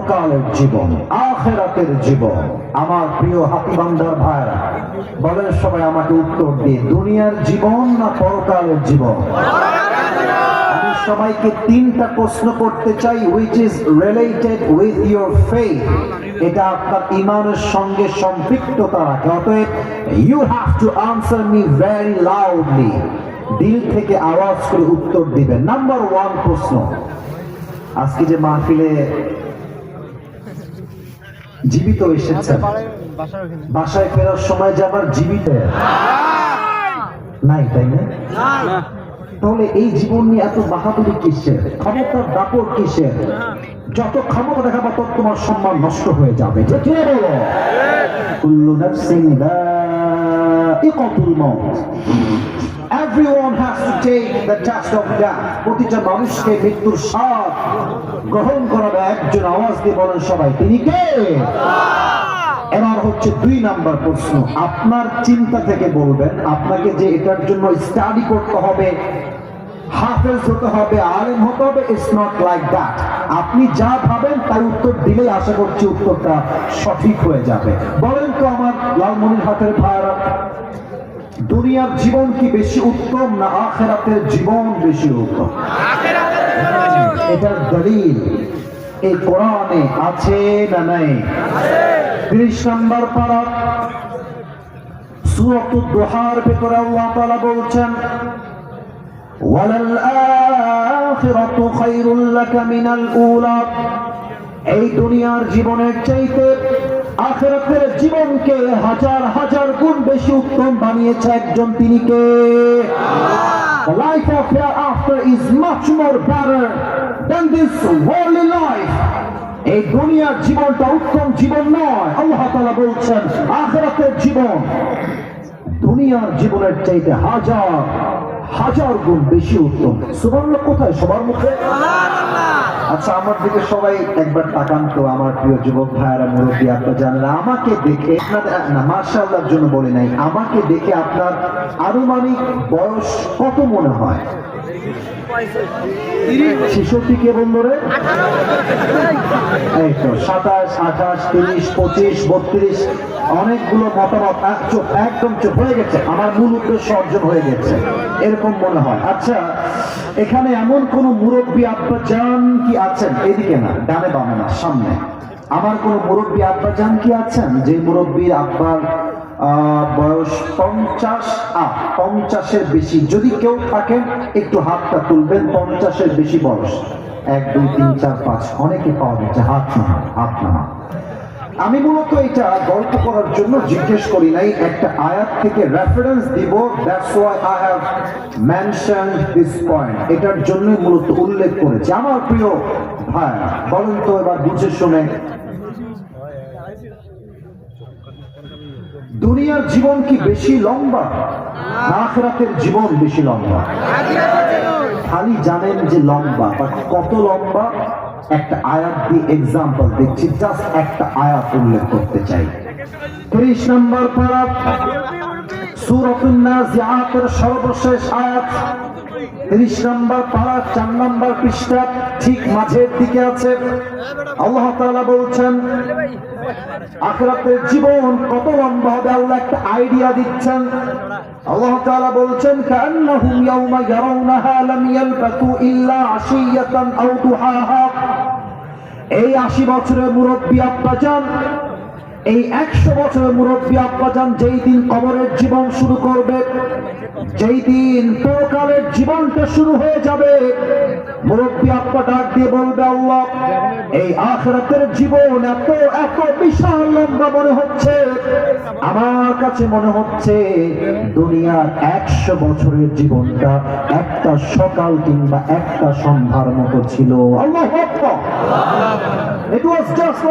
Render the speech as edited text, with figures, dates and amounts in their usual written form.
পরকালের জীবন, আখিরাতের জীবন। আমার প্রিয় হাতিবান্দার ভাইরা বলেন সবাই আমাকে উত্তর দিয়ে, দুনিয়ার জীবন না পরকালের জীবন? আমি সবাইকে তিনটা প্রশ্ন করতে চাই, which is related with your faith, এটা আপনার ঈমানের সঙ্গে সম্পৃক্ততা রাখে। অতএব you have to answer me very loudly, দিল থেকে আওয়াজ করে উত্তর দিবেন। নাম্বার 1 প্রশ্ন, আজকে যে মাহফিলে জীবিত এসেছে, বাসায় ফেরার সময় যে আমার জীবিত নাই, তাই না? তাহলে এই জীবন নিয়ে এত বাহাদুরি কিসের, ক্ষমতার দাপট কিসের? যত ক্ষমতা দেখাবো তত তোমার সম্মান নষ্ট হয়ে যাবে। যে কে বলো, কুল্লু নাফসিন যায়িকাতুল মাউত, everyone has to take the test of death, প্রতিটা মানুষকে মৃত্যুর স্বাদ গ্রহণ করাবে একজন। আওয়াজ দিয়ে বলেন সবাই, তিনি কে? এবার হচ্ছে 2 নাম্বার প্রশ্ন, আপনার চিন্তা থেকে বলবেন। আপনাকে যে এটার জন্য স্টাডি করতে হবে, হাফেজ হতে হবে, আলেম হতে হবে, ইটস নট লাইক দ্যাট। আপনি যা ভাবেন তাই উত্তর দিলেই আশা করছি উত্তরটা সঠিক হয়ে যাবে। বলেন তো আমার লালমনিরহাটের ভাইরা, দুনিয়ার জীবন কি বেশি উত্তম না আখিরাতের জীবন বেশি উত্তম? এটার দলিল এই কোরআনে আছে না নাই? 30 নম্বর পারা সূরাতুদ দুহার ভিতরে আল্লাহ তাআলা বলছেন, ওয়ালাল আখিরাতু খায়রুল লাকা মিনাল উলা, এই দুনিয়ার জীবনের চাইতে আখিরাতের জীবনকে হাজার হাজার গুণ বেশি উত্তম বানিয়েছে একজন, তিনি কে? The life of hereafter is much more better than this worldly life. এই দুনিয়ার জীবনটা উত্তম জীবন নয়। আল্লাহ তাআলা বলছেন আখিরাতের জীবন দুনিয়ার জীবনের চাইতে হাজার হাজার গুণ বেশি উত্তম। সুবহানাল্লাহ কোথায়? সবার মুখে। আচ্ছা, আমার দিকে সবাই একবার তাকান তো, আমার প্রিয় যুবক ভাইয়েরা, মুরব্বী, আপনারা জানেন আমাকে দেখে না, মাশাআল্লাহর জন্য বলি নাই, আমাকে দেখে আপনার আনুমানিক বয়স কত মনে হয়? শিশুটি কে বন্ধুরে? এই তো 27, 28, 30, 25, 32, অনেকগুলো মতামত। একদম চুপ হয়ে গেছে, আমার মূল উদ্দেশ্য অর্জন হয়ে গেছে এরকম মনে হয়। আচ্ছা, এখানে এমন কোন মুরব্বী আব্বাজান কি আছেন? এদিকে না, ডানে বামে না, সামনে। আমার কোন মুরব্বী আব্বাজান কি আছেন যে মুরব্বীর আব্বার বয়স 50-এর বেশি? যদি কেউ থাকেন একটু হাতটা তুলবেন। 50-এর বেশি বয়স, 1, 2, 3, 4, 5 অনেকে পাওয়া যাচ্ছে। হাত নামা। আমি মূলত এটা গল্প করার জন্য জিজ্ঞেস করি নাই, একটা আয়াত থেকে রেফারেন্স দিব। That's why I have mentioned this point. এটার জন্য মূলত উল্লেখ করেছি। আমার প্রিয় ভাই বলেন তো এবার বুঝে শুনে, দুনিয়ার জীবন কি বেশি লম্বা না আখিরাতের জীবন বেশি লম্বা? খালি জানেন যে লম্বা, বাট কত লম্বা একটা আয়াত দিয়ে এক্সাম্পল দিচ্ছি। জাস্ট একটা আয়াত উল্লেখ করতে চাই। 30 নম্বর পারা সূরাতুন নাজিআতের সর্বশেষ আয়াত, 30 নম্বর পারা 4 নম্বর পৃষ্ঠা ঠিক মাঝের দিকে আছে। আল্লাহ তাআলা বলছেন আখিরাতের জীবন কত লম্বা হবে, আল্লাহ একটা আইডিয়া দিচ্ছেন। আল্লাহ তাআলা বলছেন কান্নাহুম ইয়াওমা ইয়ারাউনাহা লাম ইয়ালবাতু ইল্লা আশিয়াতান আও দুহাহা। এই 80 বছরের মুরব্বী আব্বাজান, এই 100 বছরের মুরব্বী আব্বাজান যেই দিন কবরের জীবন শুরু করবে, যেই দিন পরকালের জীবনটা শুরু হয়ে যাবে, মুরব্বী আব্বা ডাক দিয়ে বলবে, আল্লাহ এই আখিরাতের জীবন এত এত বিশাল লম্বা মনে হচ্ছে, আমার কাছে মনে হচ্ছে দুনিয়ার 100 বছরের জীবনটা একটা সকাল কিংবা একটা সন্ধ্যার মতো ছিল। আল্লাহু আকবার। It was just